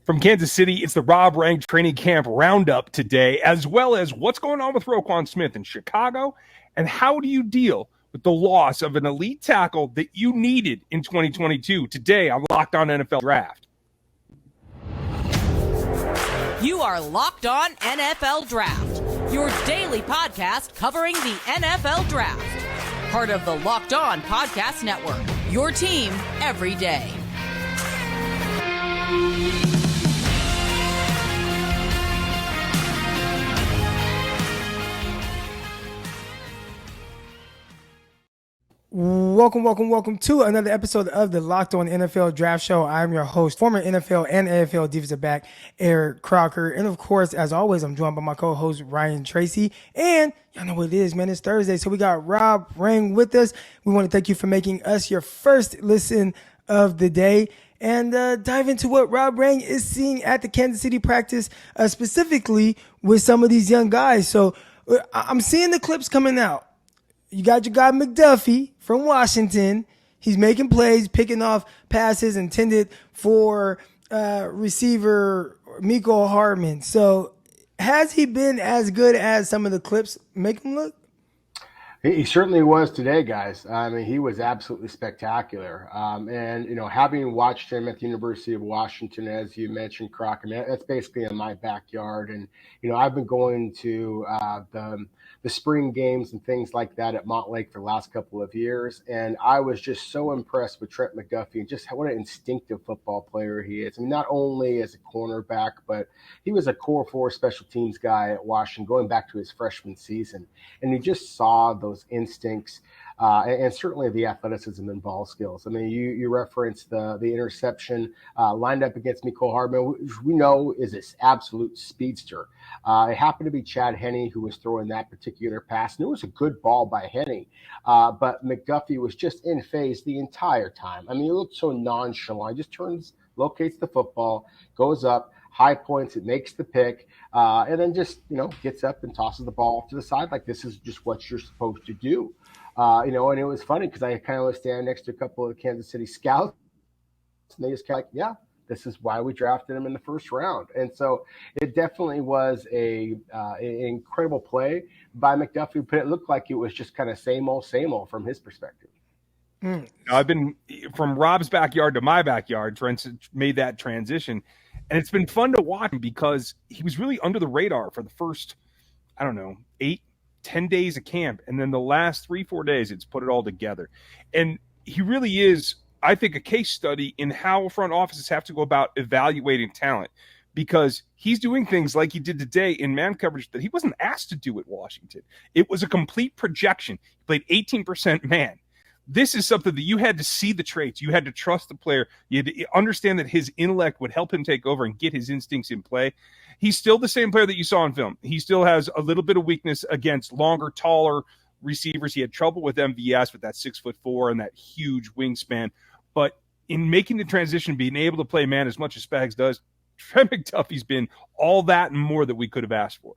From Kansas City, it's the Rob Rang Training Camp Roundup today, as well as what's going on with Roquan Smith in Chicago, and how do you deal with the loss of an elite tackle that you needed in 2022. Today on Locked On NFL Draft. You are Locked On NFL Draft, your daily podcast covering the NFL Draft. Part of the Locked On Podcast Network, your team every day. Welcome to another episode of the Locked On NFL Draft Show. I'm your host, former NFL and AFL defensive back, Eric Crocker. And of course, as always, I'm joined by my co-host, Ryan Tracy. And y'all know what it is, man. It's Thursday, so we got Rob Rang with us. We want to thank you for making us your first listen of the day. And dive into what Rob Rang is seeing at the Kansas City practice, specifically with some of these young guys. So I'm seeing the clips coming out. You got your guy McDuffie from Washington. He's making plays, picking off passes intended for receiver Mecole Hardman. So has he been as good as some of the clips make him look? He certainly was today, guys. I mean, he was absolutely spectacular. And, you know, having watched him at the University of Washington, as you mentioned, Crocker, I mean, that's basically in my backyard. And, you know, I've been going to the spring games and things like that at Montlake for the last couple of years. And I was just so impressed with Trent McDuffie and just what an instinctive football player he is. I mean, not only as a cornerback, but he was a core 4 special teams guy at Washington going back to his freshman season. And you just saw those instincts and certainly the athleticism and ball skills. I mean, you referenced the interception lined up against Mecole Hardman, which we know is this absolute speedster. It happened to be Chad Henne who was throwing that particular pass, and it was a good ball by Henne. But McDuffie was just in phase the entire time. I mean, he looked so nonchalant. He just locates the football, goes up, high points, it makes the pick, and then just, you know, gets up and tosses the ball off to the side like this is just what you're supposed to do. You know, and it was funny because I kind of was standing next to a couple of Kansas City scouts, and they just kind of like, yeah, this is why we drafted him in the first round. And so it definitely was an incredible play by McDuffie, but it looked like it was just kind of same old from his perspective. I've been from Rob's backyard to my backyard. Trent made that transition, and it's been fun to watch him because he was really under the radar for the first, 8-10 days of camp, and then the last 3-4 days it's put it all together. And he really is, I think, a case study in how front offices have to go about evaluating talent, because he's doing things like he did today in man coverage that he wasn't asked to do at Washington. It was a complete projection. He played 18% man. This is something that you had to see the traits. You had to trust the player. You had to understand that his intellect would help him take over and get his instincts in play. He's still the same player that you saw in film. He still has a little bit of weakness against longer, taller receivers. He had trouble with MVS with that 6'4" and that huge wingspan. But in making the transition, being able to play man as much as Spags does, Trent McDuffie's been all that and more that we could have asked for.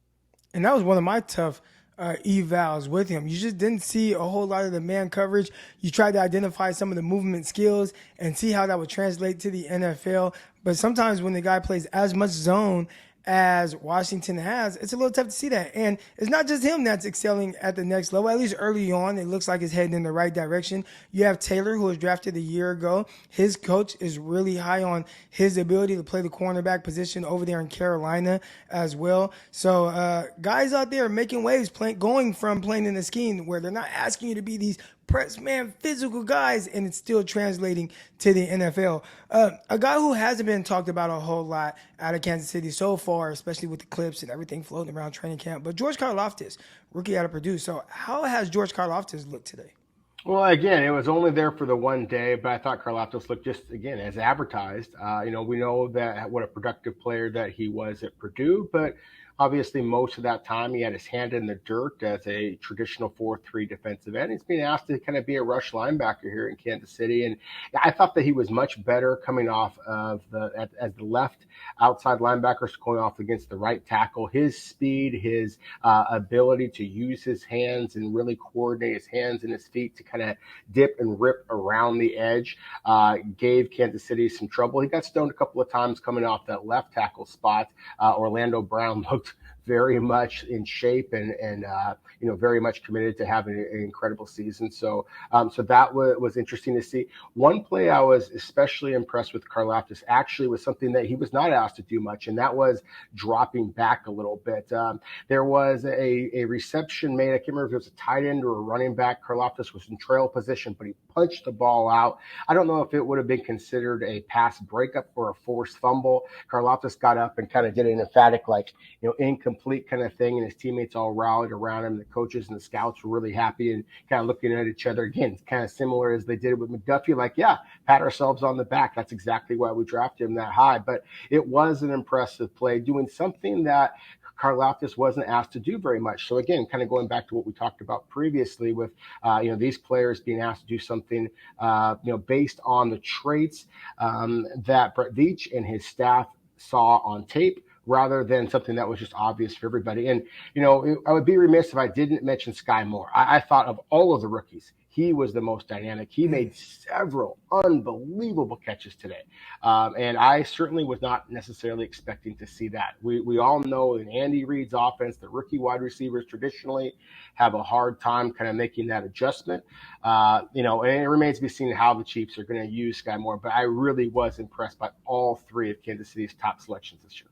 And that was one of my tough evals with him. You just didn't see a whole lot of the man coverage. You tried to identify some of the movement skills and see how that would translate to the NFL. But sometimes when the guy plays as much zone as Washington has, it's a little tough to see that. And it's not just him that's excelling at the next level. At least early on, it looks like it's heading in the right direction. You have Taylor, who was drafted a year ago. His coach is really high on his ability to play the cornerback position over there in Carolina as well. So guys out there making waves, going from playing in a scheme where they're not asking you to be these press man physical guys, and it's still translating to the NFL. A guy who hasn't been talked about a whole lot out of Kansas City so far, especially with the clips and everything floating around training camp, but George Karlaftis, rookie out of Purdue. So how has George Karlaftis looked today? Well, again, it was only there for the one day, but I thought Karlaftis looked just, again, as advertised. We know that what a productive player that he was at Purdue, but Obviously, most of that time he had his hand in the dirt as a traditional 4-3 defensive end. He's being asked to kind of be a rush linebacker here in Kansas City. And I thought that he was much better coming off of as the left outside linebacker, going off against the right tackle. His speed, his ability to use his hands and really coordinate his hands and his feet to kind of dip and rip around the edge gave Kansas City some trouble. He got stoned a couple of times coming off that left tackle spot. Orlando Brown looked very much in shape and very much committed to having an incredible season. So that was interesting to see. One play I was especially impressed with Karlaftis actually was something that he was not asked to do much, and that was dropping back a little bit. There was a reception made. I can't remember if it was a tight end or a running back. Karlaftis was in trail position, but he punched the ball out. I don't know if it would have been considered a pass breakup or a forced fumble. Karlaftis got up and kind of did an emphatic, incomplete kind of thing, and his teammates all rallied around him. The coaches and the scouts were really happy and kind of looking at each other. Again, it's kind of similar as they did with McDuffie, pat ourselves on the back. That's exactly why we drafted him that high. But it was an impressive play, doing something that Karlaftis wasn't asked to do very much. So again, kind of going back to what we talked about previously with, these players being asked to do something, based on the traits that Brett Veach and his staff saw on tape, rather than something that was just obvious for everybody. And, I would be remiss if I didn't mention Sky Moore. I thought of all of the rookies, he was the most dynamic. He made several unbelievable catches today. And I certainly was not necessarily expecting to see that. We all know in Andy Reid's offense, the rookie wide receivers traditionally have a hard time kind of making that adjustment. And it remains to be seen how the Chiefs are going to use Sky Moore. But I really was impressed by all three of Kansas City's top selections this year.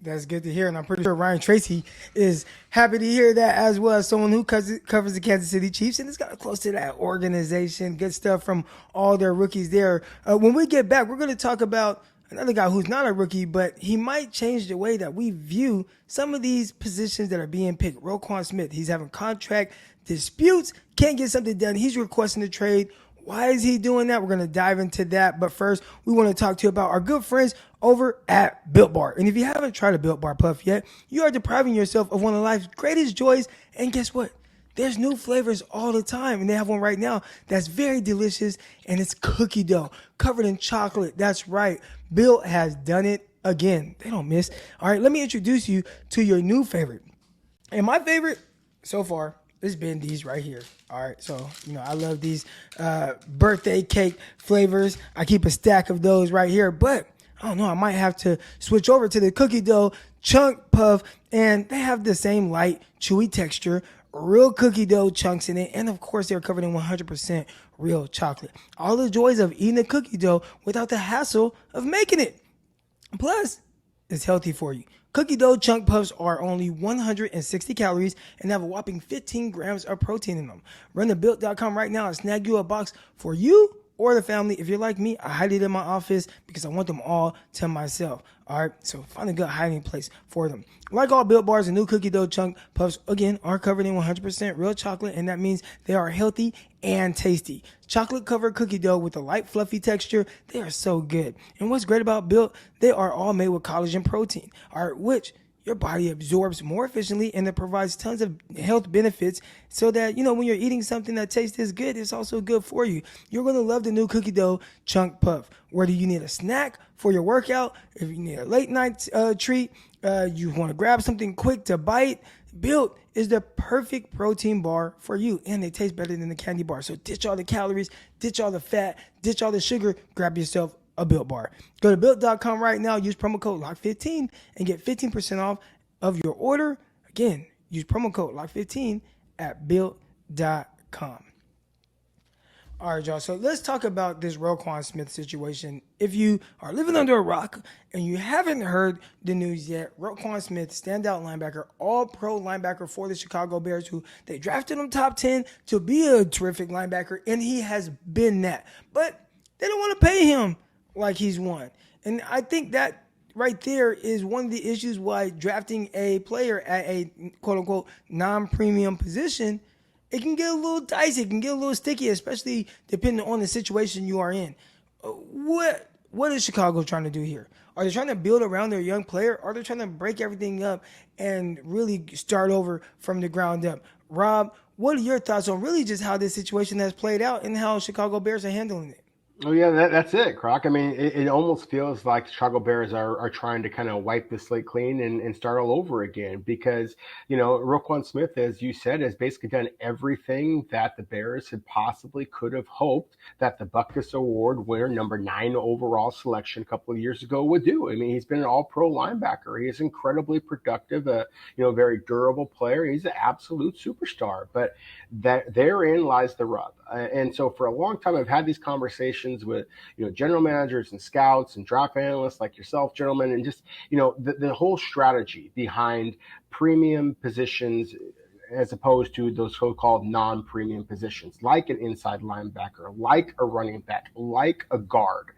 That's good to hear, and I'm pretty sure Ryan Tracy is happy to hear that as well, as someone who covers the Kansas City Chiefs and is kind of close to that organization. Good stuff from all their rookies there. When we get back, we're going to talk about another guy who's not a rookie, but he might change the way that we view some of these positions that are being picked. Roquan Smith, he's having contract disputes, can't get something done. He's requesting a trade. Why is he doing that? We're going to dive into that. But first, we want to talk to you about our good friends over at Built Bar. And if you haven't tried a Built Bar Puff yet, you are depriving yourself of one of life's greatest joys. And guess what? There's new flavors all the time. And they have one right now that's very delicious. And it's cookie dough covered in chocolate. That's right. Built has done it again. They don't miss. All right, let me introduce you to your new favorite. And my favorite so far, it's been these right here. All right, so, I love these birthday cake flavors. I keep a stack of those right here, but I don't know, I might have to switch over to the cookie dough chunk puff, and they have the same light, chewy texture, real cookie dough chunks in it, and of course, they're covered in 100% real chocolate. All the joys of eating a cookie dough without the hassle of making it. Plus, it's healthy for you. Cookie dough chunk puffs are only 160 calories and have a whopping 15 grams of protein in them. Run to Built.com right now and snag you a box for you or the family. If you're like me, I hide it in my office because I want them all to myself. All right, so find a good hiding place for them. Like all Built Bars, the new cookie dough chunk puffs, again, are covered in 100% real chocolate, and that means they are healthy and tasty. Chocolate-covered cookie dough with a light, fluffy texture, they are so good. And what's great about Built, they are all made with collagen protein, all right, which your body absorbs more efficiently, and it provides tons of health benefits so that, when you're eating something that tastes this good, it's also good for you. You're going to love the new cookie dough chunk puff. Whether you need a snack for your workout, if you need a late night treat, you want to grab something quick to bite, Built is the perfect protein bar for you, and they taste better than the candy bar. So ditch all the calories, ditch all the fat, ditch all the sugar, grab yourself a Built Bar. Go to Built.com right now, use promo code LOCK15 and get 15% off of your order. Again, use promo code LOCK15 at Built.com. All right, y'all. So let's talk about this Roquan Smith situation. If you are living under a rock and you haven't heard the news yet, Roquan Smith, standout linebacker, all-pro linebacker for the Chicago Bears, who they drafted him top 10 to be a terrific linebacker, and he has been that. But they don't want to pay him like he's one. And I think that right there is one of the issues why drafting a player at a quote-unquote non-premium position, it can get a little dicey, it can get a little sticky, especially depending on the situation you are in. What what is Chicago trying to do here? Are they trying to build around their young player? Or are they trying to break everything up and really start over from the ground up? Rob, what are your thoughts on really just how this situation has played out and how Chicago Bears are handling it? Oh yeah, that's it, Croc. I mean, it almost feels like the Chicago Bears are trying to kind of wipe the slate clean and start all over again because, Roquan Smith, as you said, has basically done everything that the Bears had possibly could have hoped that the Butkus Award winner, number 9 overall selection a couple of years ago would do. I mean, he's been an all-pro linebacker. He is incredibly productive, very durable player. He's an absolute superstar, but that therein lies the rub. And so for a long time, I've had these conversations with, general managers and scouts and draft analysts like yourself, gentlemen, and just, the whole strategy behind premium positions as opposed to those so-called non-premium positions, like an inside linebacker, like a running back, like a guard.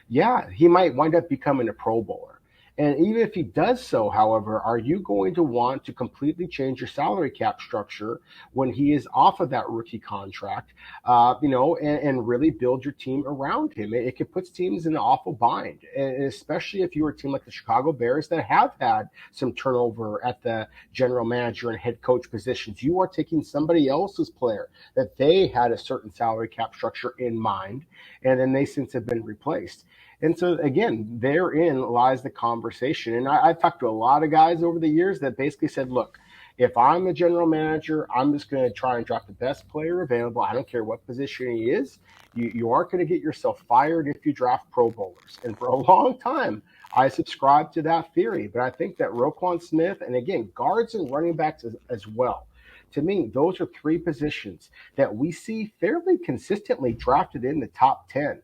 Yeah, he might wind up becoming a Pro Bowler. And even if he does so, however, are you going to want to completely change your salary cap structure when he is off of that rookie contract, and really build your team around him? It can put teams in an awful bind, and especially if you're a team like the Chicago Bears that have had some turnover at the general manager and head coach positions. You are taking somebody else's player that they had a certain salary cap structure in mind, and then they since have been replaced. And so, again, therein lies the conversation. And I've talked to a lot of guys over the years that basically said, look, if I'm a general manager, I'm just going to try and draft the best player available. I don't care what position he is. You aren't going to get yourself fired if you draft Pro Bowlers. And for a long time, I subscribed to that theory. But I think that Roquan Smith, and again, guards and running backs as well, to me, those are 3 positions that we see fairly consistently drafted in the top 10.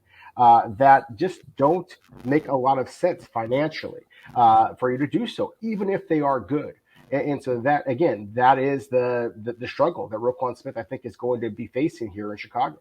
That just don't make a lot of sense financially for you to do so, even if they are good. And so that, again, that is the struggle that Roquan Smith, I think, is going to be facing here in Chicago.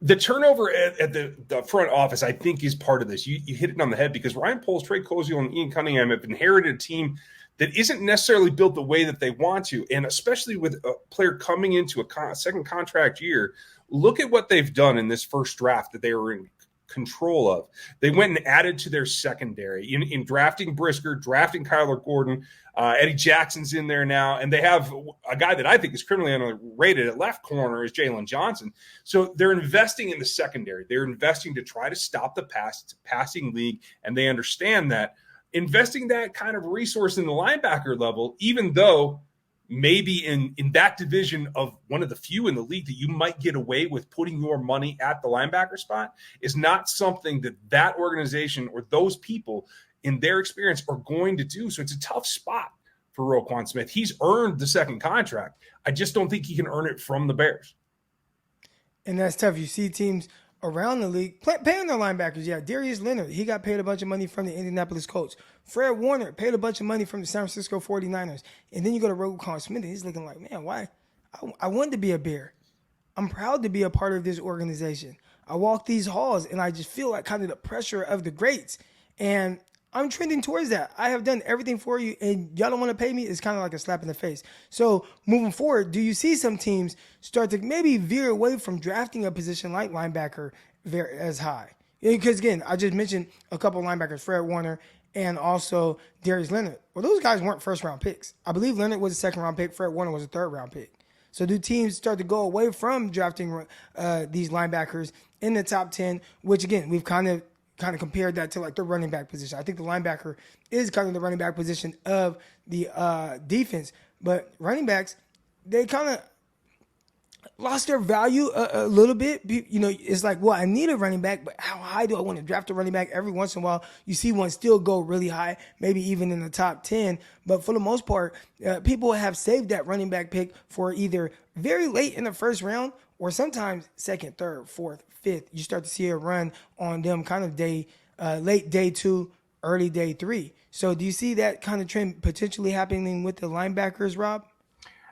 The turnover at the front office, I think, is part of this. You hit it on the head because Ryan Poles, Trey Koziel, and Ian Cunningham have inherited a team that isn't necessarily built the way that they want to, and especially with a player coming into a second contract year, look at what they've done in this first draft that they were in control of. They went and added to their secondary in drafting Brisker, drafting Kyler Gordon. Eddie Jackson's in there now, and they have a guy that I think is criminally underrated at left corner is Jalen Johnson. So they're investing in the secondary. They're investing to try to stop the passing league, and they understand that investing that kind of resource in the linebacker level, even though maybe in that division of one of the few in the league that you might get away with putting your money at the linebacker spot, is not something that organization or those people in their experience are going to do. So it's a tough spot for Roquan Smith. He's earned the second contract. I just don't think he can earn it from the Bears. And that's tough. You see teams around the league paying their linebackers. Yeah, Darius Leonard, he got paid a bunch of money from the Indianapolis Colts. Fred Warner paid a bunch of money from the San Francisco 49ers. And then you go to Roquan Smith, and he's looking like, man, why? I wanted to be a Bear. I'm proud to be a part of this organization. I walk these halls, and I just feel like kind of the pressure of the greats. And I'm trending towards that. I have done everything for you, and y'all don't want to pay me. It's kind of like a slap in the face. So moving forward, do you see some teams start to maybe veer away from drafting a position like linebacker as high? Because, again, I just mentioned a couple of linebackers, Fred Warner and also Darius Leonard. Well, those guys weren't first-round picks. I believe Leonard was a second-round pick. Fred Warner was a third-round pick. So do teams start to go away from drafting these linebackers in the top 10, which, again, we've kind of compared that to like the running back position. I think the linebacker is kind of the running back position of the defense, but running backs, they kind of lost their value a little bit. It's like, well, I need a running back, but how high do I want to draft a running back? Every once in a while, you see one still go really high, maybe even in the top 10. But for the most part, people have saved that running back pick for either very late in the first round or sometimes second, third, fourth, fifth. You start to see a run on them kind of late day 2, early day 3. So do you see that kind of trend potentially happening with the linebackers, Rob?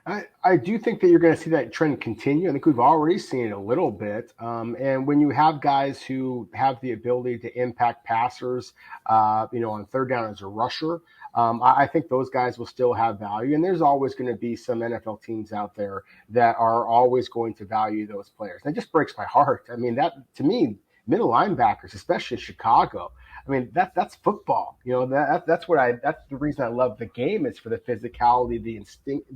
I do think that you're going to see that trend continue. I think we've already seen it a little bit. And when you have guys who have the ability to impact passers, on third down as a rusher, I think those guys will still have value. And there's always going to be some NFL teams out there that are always going to value those players. And it just breaks my heart. I mean, that to me, middle linebackers, especially in Chicago. I mean, that's football. That's the reason I love the game, is for the physicality, the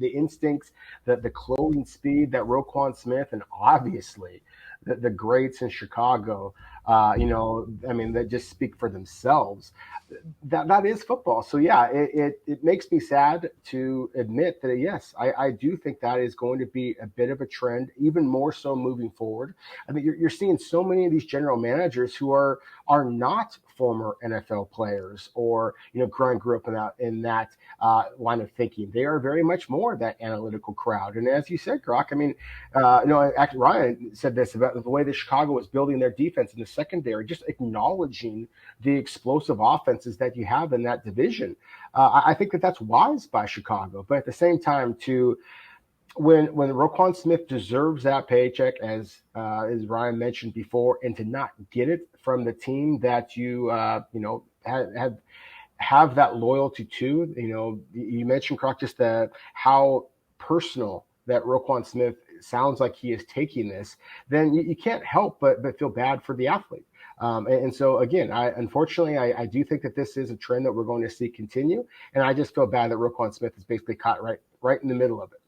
instincts, the closing speed that Roquan Smith, and obviously the greats in Chicago, that just speak for themselves. That is football. So yeah, it makes me sad to admit that, yes, I do think that is going to be a bit of a trend, even more so moving forward. I mean, you're seeing so many of these general managers who are not former NFL players, or grew up in that line of thinking. They are very much more that analytical crowd. And as you said, Croc, I mean, actually Ryan said this about the way that Chicago was building their defense in the secondary, just acknowledging the explosive offenses that you have in that division. I think that's wise by Chicago, but at the same time, when Roquan Smith deserves that paycheck, as Ryan mentioned before, and to not get it from the team that you have that loyalty to, you mentioned, Croc, just how personal that Roquan Smith sounds like he is taking this, then you can't help but feel bad for the athlete. And so again, unfortunately, I do think that this is a trend that we're going to see continue, and I just feel bad that Roquan Smith is basically caught right in the middle of it.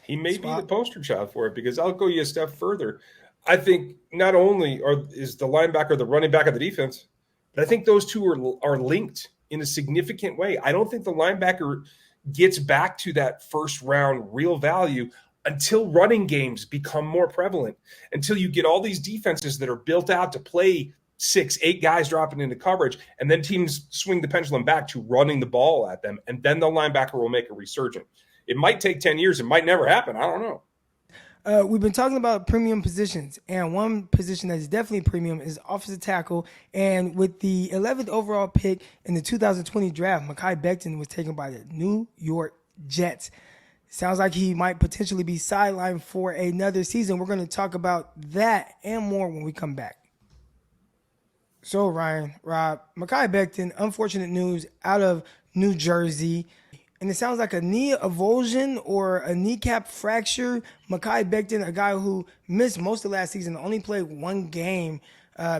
He may be the poster child for it, because I'll go you a step further. I think not only is the linebacker the running back of the defense, but I think those two are linked in a significant way. I don't think the linebacker gets back to that first round real value until running games become more prevalent, until you get all these defenses that are built out to play 6-8 guys dropping into coverage, and then teams swing the pendulum back to running the ball at them, and then the linebacker will make a resurgence. It might take 10 years. It might never happen. I don't know. We've been talking about premium positions, and one position that is definitely premium is offensive tackle. And with the 11th overall pick in the 2020 draft, Mekhi Becton was taken by the New York Jets. Sounds like he might potentially be sidelined for another season. We're going to talk about that and more when we come back. So, Ryan, Rob, Makhi Becton, unfortunate news out of New Jersey. And it sounds like a knee avulsion or a kneecap fracture. Mekhi Becton, a guy who missed most of last season, only played one game,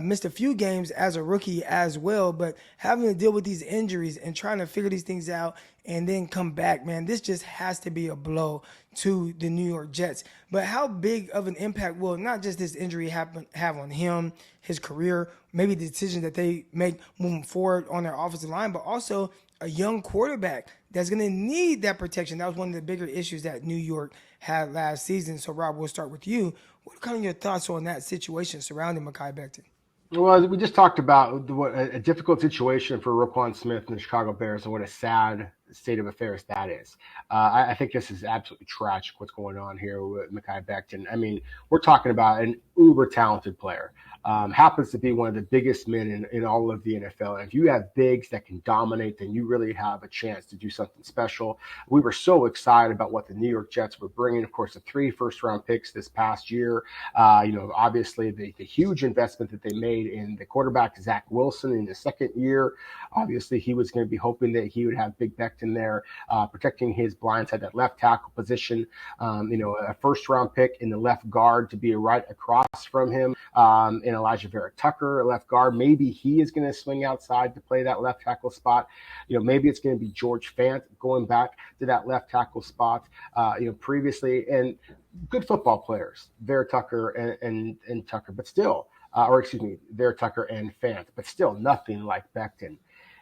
missed a few games as a rookie as well. But having to deal with these injuries and trying to figure these things out and then come back, man, this just has to be a blow to the New York Jets. But how big of an impact will not just this injury have on him, his career, maybe the decision that they make moving forward on their offensive line, but also a young quarterback that's going to need that protection. That was one of the bigger issues that New York had last season. So, Rob, we'll start with you. What are kind of your thoughts on that situation surrounding Makhi Becton? Well, we just talked about what a difficult situation for Roquan Smith and the Chicago Bears, and what a sad state of affairs that is. I think this is absolutely tragic what's going on here with Makhi Becton. I mean, we're talking about an uber talented player. Happens to be one of the biggest men in all of the NFL. And if you have bigs that can dominate, then you really have a chance to do something special. We were so excited about what the New York Jets were bringing. Of course, the 3 first-round picks this past year. Obviously the huge investment that they made in the quarterback, Zach Wilson, in the second year. Obviously, he was going to be hoping that he would have Big Becton there, protecting his blind side, that left tackle position. A first-round pick in the left guard to be right across from him. In Elijah Vera Tucker, a left guard. Maybe he is going to swing outside to play that left tackle spot. Maybe it's going to be George Fant going back to that left tackle spot. Previously, and good football players, Vera Tucker and Tucker, but still, Vera Tucker and Fant, but still nothing like Becton.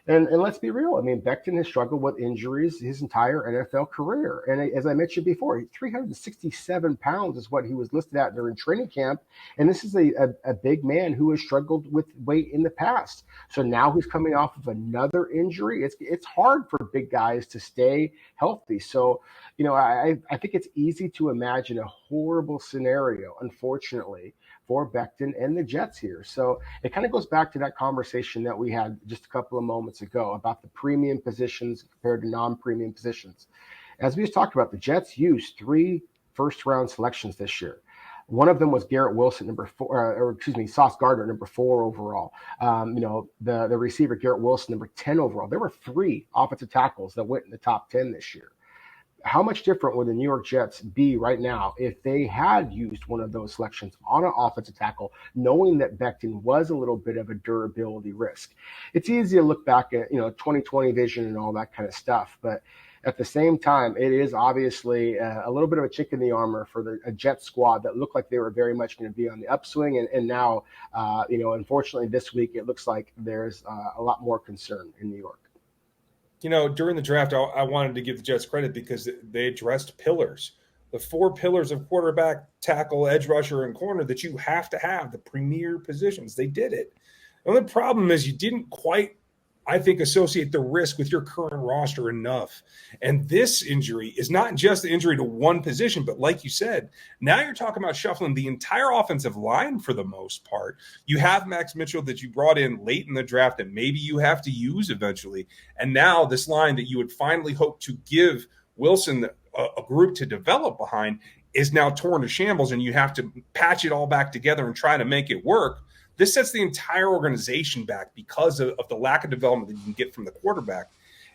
And let's be real. I mean, Becton has struggled with injuries his entire NFL career. And as I mentioned before, 367 pounds is what he was listed at during training camp. And this is a big man who has struggled with weight in the past. So now he's coming off of another injury. It's hard for big guys to stay healthy. So, I think it's easy to imagine a horrible scenario, unfortunately, for Becton and the Jets here. So it kind of goes back to that conversation that we had just a couple of moments ago about the premium positions compared to non-premium positions. As we just talked about, the Jets used 3 first-round selections this year. One of them was Garrett Wilson, Sauce Gardner, number 4 overall. The receiver, Garrett Wilson, number 10 overall. There were 3 offensive tackles that went in the top 10 this year. how much different would the New York Jets be right now if they had used one of those selections on an offensive tackle, knowing that Becton was a little bit of a durability risk? It's easy to look back at, 2020 vision and all that kind of stuff, but at the same time, it is obviously a little bit of a chick in the armor for a Jet squad that looked like they were very much going to be on the upswing. And now, unfortunately, this week, it looks like there's a lot more concern in New York. During the draft, I wanted to give the Jets credit because they addressed pillars. The 4 pillars of quarterback, tackle, edge rusher, and corner that you have to have, the premier positions. They did it. The only problem is you didn't quite, I think, associate the risk with your current roster enough. And this injury is not just the injury to one position, but like you said, now you're talking about shuffling the entire offensive line for the most part. You have Max Mitchell that you brought in late in the draft that maybe you have to use eventually. And now this line that you would finally hope to give Wilson a group to develop behind is now torn to shambles, and you have to patch it all back together and try to make it work. This sets the entire organization back because of the lack of development that you can get from the quarterback.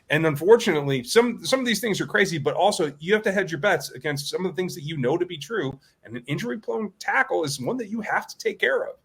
And unfortunately, some of these things are crazy, but also you have to hedge your bets against some of the things that you know to be true. And an injury-prone tackle is one that you have to take care of.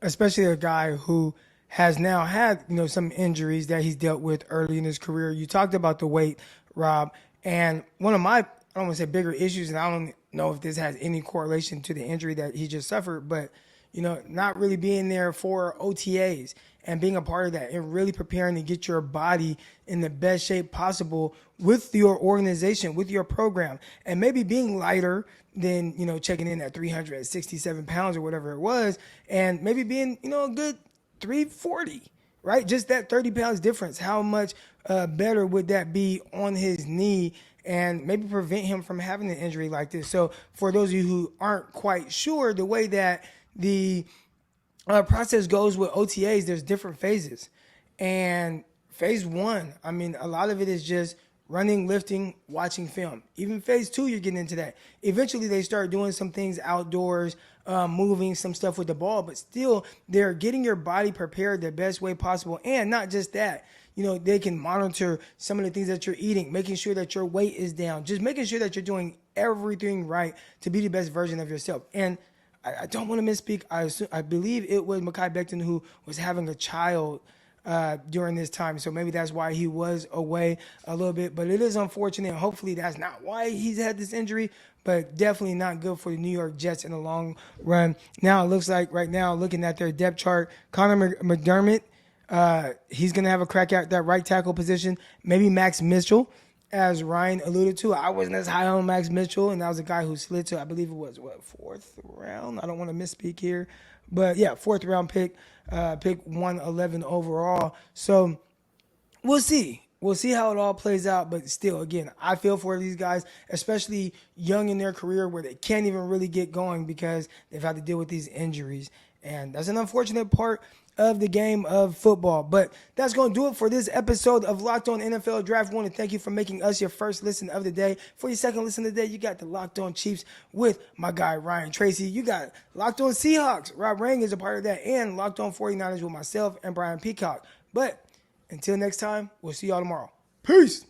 Especially a guy who has now had, some injuries that he's dealt with early in his career. You talked about the weight, Rob, and one of my, I don't want to say bigger issues, and I don't know if this has any correlation to the injury that he just suffered, but not really being there for OTAs and being a part of that and really preparing to get your body in the best shape possible with your organization, with your program, and maybe being lighter than, checking in at 367 pounds or whatever it was, and maybe being, a good 340, right? Just that 30 pounds difference. How much better would that be on his knee and maybe prevent him from having an injury like this? So for those of you who aren't quite sure, the way that the process goes with OTAs, there's different phases. And phase 1, a lot of it is just running, lifting, watching film. Even phase 2, you're getting into that. Eventually, they start doing some things outdoors, moving some stuff with the ball, but still, they're getting your body prepared the best way possible. And not just that, they can monitor some of the things that you're eating, making sure that your weight is down, just making sure that you're doing everything right to be the best version of yourself. And I don't want to misspeak. I believe it was Mekhi Becton who was having a child during this time. So maybe that's why he was away a little bit. But it is unfortunate. Hopefully that's not why he's had this injury, but definitely not good for the New York Jets in the long run. Now it looks like right now, looking at their depth chart, Connor McDermott, he's going to have a crack at that right tackle position. Maybe Max Mitchell. As Ryan alluded to, I wasn't as high on Max Mitchell, and that was a guy who slid to, I believe it was, 4th round? I don't want to misspeak here. But, yeah, 4th round pick 111 overall. So we'll see. We'll see how it all plays out. But still, again, I feel for these guys, especially young in their career where they can't even really get going because they've had to deal with these injuries. And that's an unfortunate part of the game of football. But that's going to do it for this episode of Locked On NFL Draft. I want to thank you for making us your first listen of the day. For your second listen of the day, you got the Locked On Chiefs with my guy Ryan Tracy. You got Locked On Seahawks. Rob Rang is a part of that. And Locked On 49ers with myself and Brian Peacock. But until next time, we'll see y'all tomorrow. Peace.